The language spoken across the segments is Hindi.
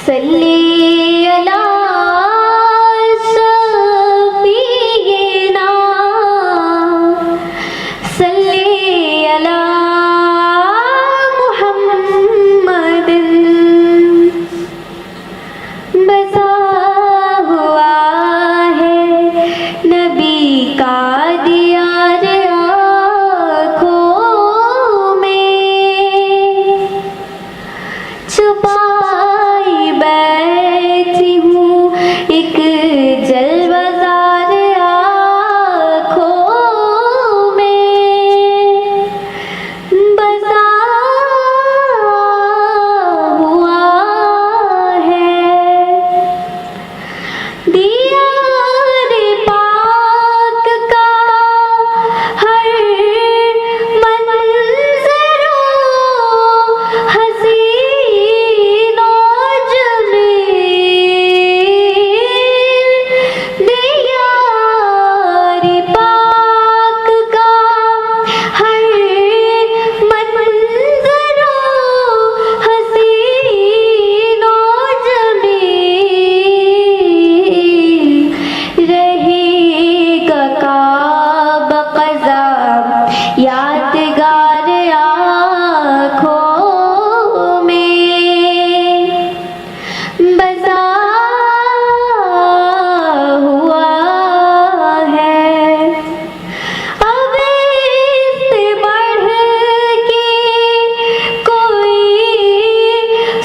सल्ली अला सफीना सल्ली अला मुहम्मदिन बसा हुआ है नबी का दियार आँखों में छुपाई बैठी हूँ एक जलवज़ार आँखों में बसा हुआ है दीदार पाक का हर मंज़रो हसीन और जमील दीदार पाक का हर मंज़रो हसीन और जमील रहेगा काबा क़ज़ा यादगार आँखों में बसा हुआ है अब इससे बढ़ के कोई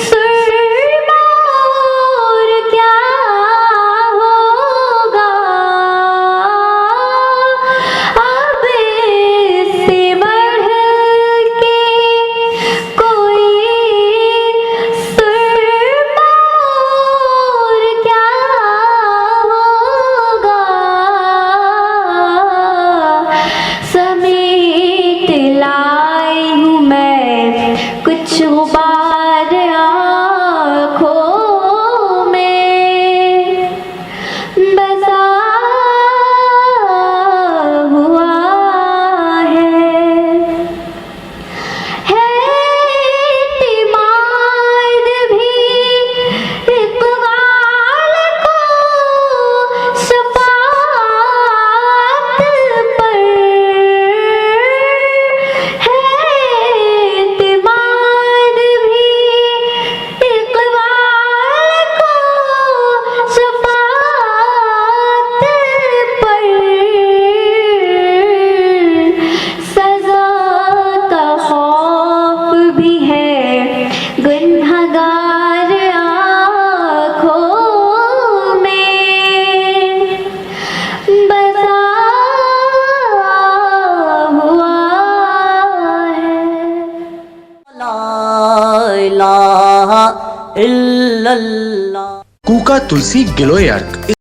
सुरमा और क्या होगा अब इससे बढ़ के कोई सुरमा और क्या होगा समेत लाई हूँ मैं कुछ गुबार आँखों में बसा हुआ है इत्मीनान भी इक़बाल को शफ़ाअत पर है इत्मीनान भी इक़बाल को शफ़ाअत पर सज़ा का खौफ भी है गुनहगार आँखों में बसा हुआ है ला इलाहा इल्लल्लाह। कूका तुलसी गिलोय अर्क